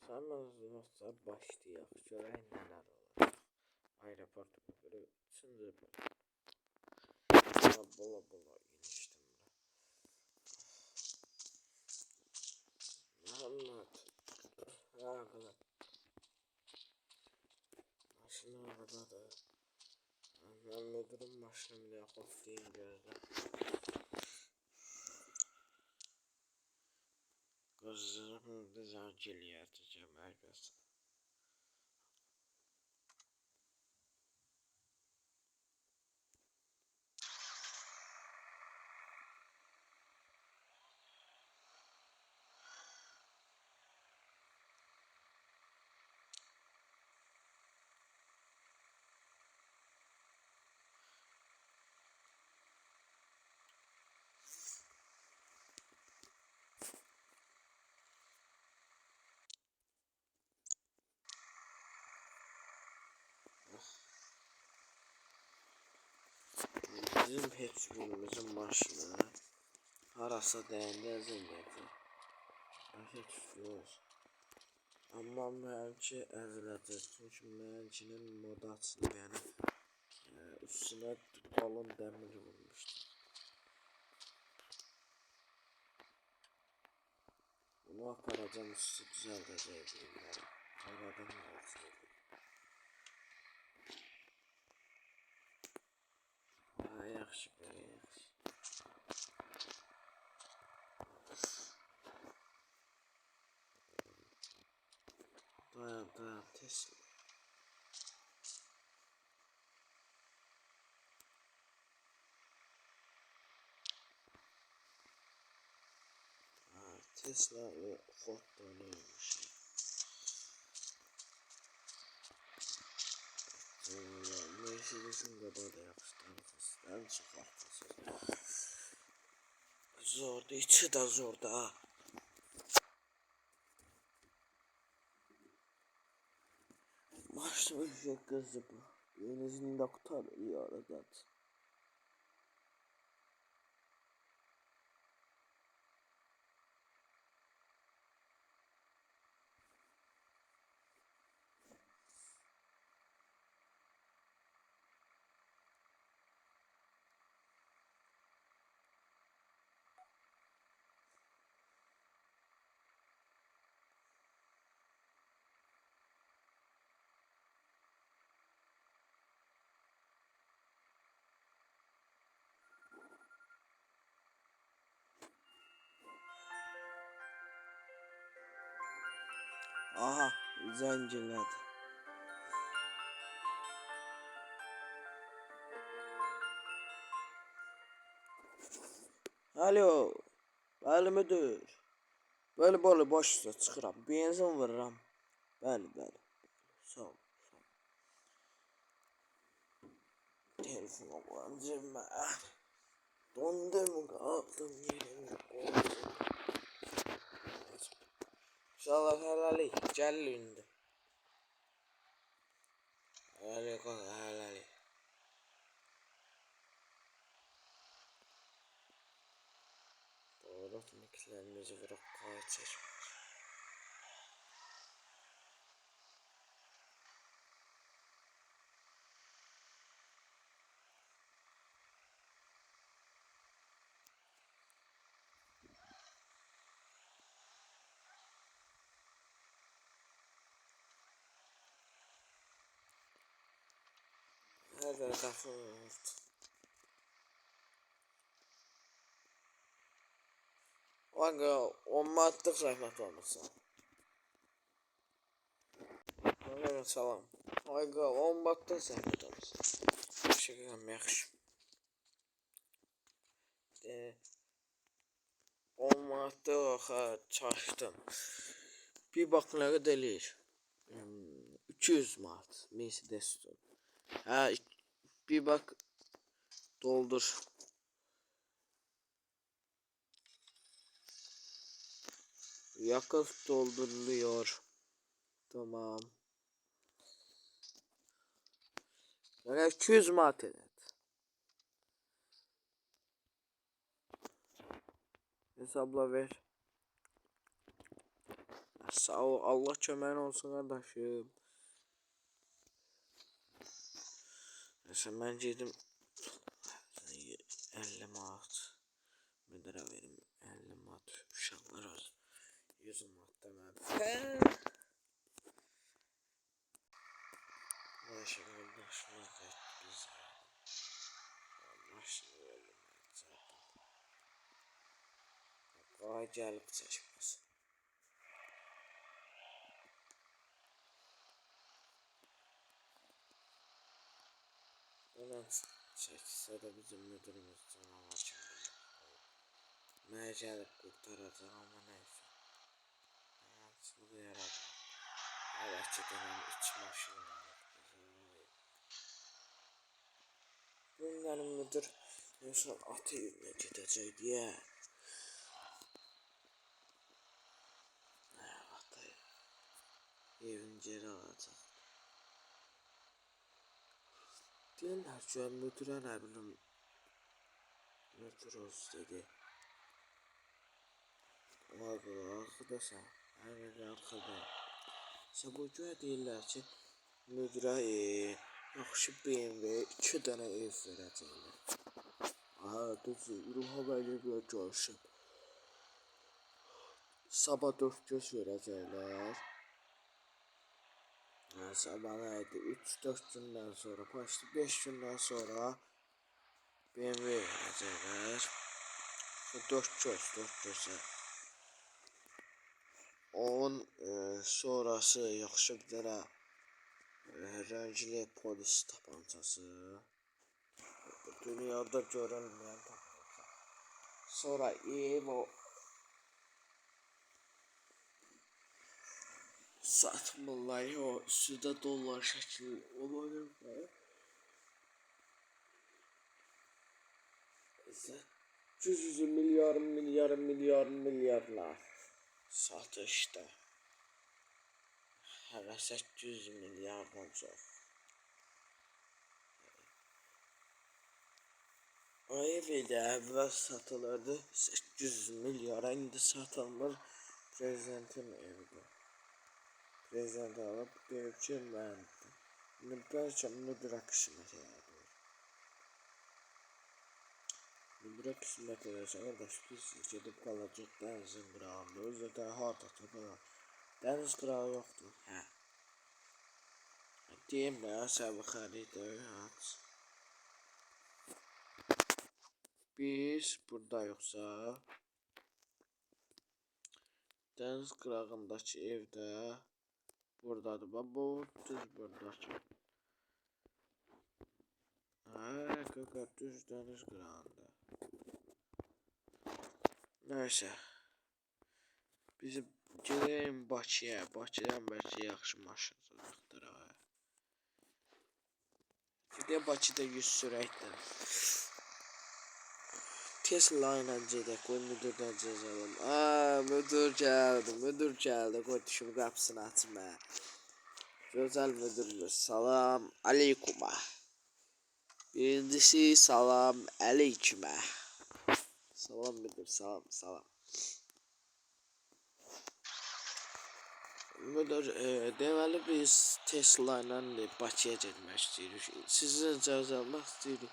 Hemen dostlar başlayaq. Görək nələr olacaq. Aeroport biri üçüncü bölüm. Bola inişdim bura. Məhəmməd. Qızım. Maşını oradadır. Mən müdürüm maşını bir daha xoflayayım gözlə. Gözlərimi bizə gəliyəcəm əlbəttə. Bizim heç birimizin maşını harasa dəyəndə əzilməyəcək. Başa düşdünüz. Amma mənimki əziləcək. Çünki məninkinin moda açılıb, yəni üstünə qalın dəmir vurmuşdu. Bunu aparacağım, üstü düzəldəcək bunları. Aradan qalsın. Yaxşı, belə yaxşı. Dayan, Tesla. Tesla o Hot neymiş? Mercedes'in qabağı da yaxşıdır. Ən çox arxası. Zorda, içi də zorda. Maşın şey qızı bu. Yenizini də qutarır aradan. Aha, zəng elədi. Alo, bəli müdür. Bəli, baş üstə çıxıram. Benzin vururam. Bəli. Sağ ol. Telefonu qoyam cebimə. Dondum, qaldım yerimdə qoydum. İnşallah hələlik, gəlir indi. Hələlik. Doğru, miklərimizi vurub qayıt çəkmək. Hər qədər qapı vurdu. Aga, 10 manatlıq zəhmət olmasa. Aleyküm salam. Aga, 10 manatlıq zəhmət olmasa. Yaxşı. 10 manatlıq çaşdım. Bir bax nə qədər eləyir. 200 manat. Mercedes. Hə, bir bak doldur. Yakıt dolduruluyor. Tamam. Yani 200 manat eder. Hesapla ver. Sağ ol, Allah köməyin olsun qardaşım. Neyse mən gedim 50 manat müdürə verim, 50 manat uşaqlar olsun, 100 manat da mən. Neyse qardaşımız da biz maşını verim zaten. Qay gəlib çəkməsin. Ondan çəksə də bizim müdürümüz canavar kimi. Mənə gəlib qurtaracaq, amma neysə. Həmçılığı yaradır. Hələ ki dənəm 2 maşın var. Günlərim müdür insan atı evinə gedəcək deyə. Atı evin geri alacaq. Deyirlər ki, müdürə nə bilim, müdür olsun dedi. Arkadaşlar, həmin arxada. Səbucaya deyirlər ki, müdürə yaxşı BMW 2 dənə ev verəcəklər. Aha, düzdür, İlham Əliyevlə görüşüb. Sabah 4 göz verəcəklər. Sabah nəydi? 3-4 gündən sonra, başlı 5 gündən sonra BMW verəcəklər. 4 gözə. Onun sonrası yaxşı bir dənə rəngli polis tapancası. Dünyada görünməyən tapanca. Sonra ev o satmırlar, o üstündə dollar şəkli olabilir. 100 milyarlar satışda. Hələ 800 milyardan çox. O ev ilə əvvəl satılırdı 800 milyara, indi satılmır. Prezidentin evidir. Prezident alıb deyib ki, məndir. İndi bəlkə müdürə qismət edir. Müdürə qismət edəcək, qardaş, biz gedib qalacaq dənizin qırağında. Özü də harda tapar. Dəniz qırağı yoxdur. Hə. Deyim də, səbi xəridə aç. Biz burada yoxsa dəniz qırağındakı evdə buradadır. Bu düz buradakı. Hə, qaqaq düz dəniz qırağında. Nəysə. Biz gedəyim Bakıya. Bakıdan bəlkə yaxşı maşın axtaraq. Gedək Bakıda 100 sürəklə. Tesla ilə gedək, qoy müdürdən cəzalım. Müdür gəldi, qoy düşüm qapısını açma. Gözəl müdürümüz, salam aleykuma. Birincisi, salam aleykümə. Salam müdür, salam. Müdür, deməli biz Tesla ilə Bakıya getmək istəyirik. Sizin icazə almaq istəyirik.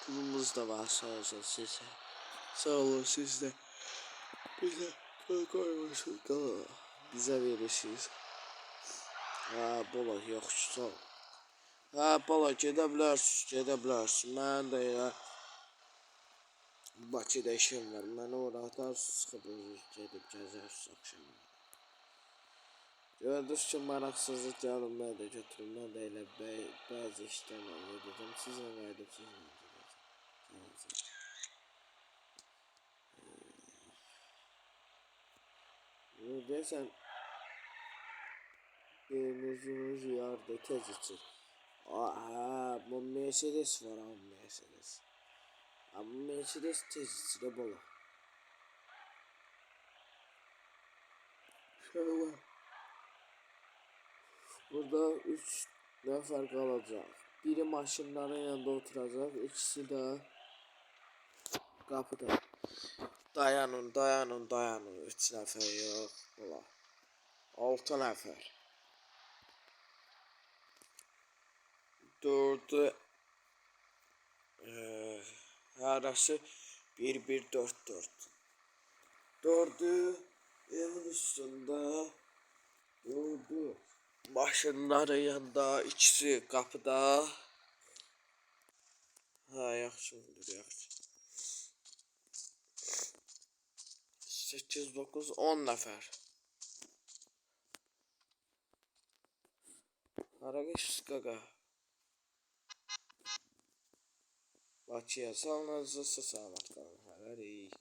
Pulumuz da var, sağ olsun sizə. Sağ olun siz də bizə koymuşsunuz qala. Bizə verirsiniz. Ha, bala, yox, sağ ol. Ha, bala, gedə bilərsiniz. Mən də elə Bakıda işim var. Mənə ora atarsınız, çıxıb özünüz gedib gəzərsiniz axşamlar. Gördünüz ki, maraqsızlıq gəlin, mən də götürüm. Mən də elə bəzi işlərlə edəcəm. Sizlə qayıdıb sizlə gedəcəm. Deyəsən, burnunuz yardı, tez içir. Aha, bu Mercedes var, Mercedes. Bu Mercedes tez içir, bala. Şöyle. Burada 3 nəfər qalacaq. Biri maşınların yanında oturacaq, ikisi də qapıda. Dayanın, 3 nəfər yox, bala. 6 nəfər. 4'ü arası 1-1-4-4. 4'ü evin üstündə. 4'ü maşınların yanında. İkisi qapıda. Ha, yaxşı olur, yaxşı. 8, 9, 10 nəfər. Hara geçiş qaqa? Bakıya salınızsa salamat qalın. Hələlik.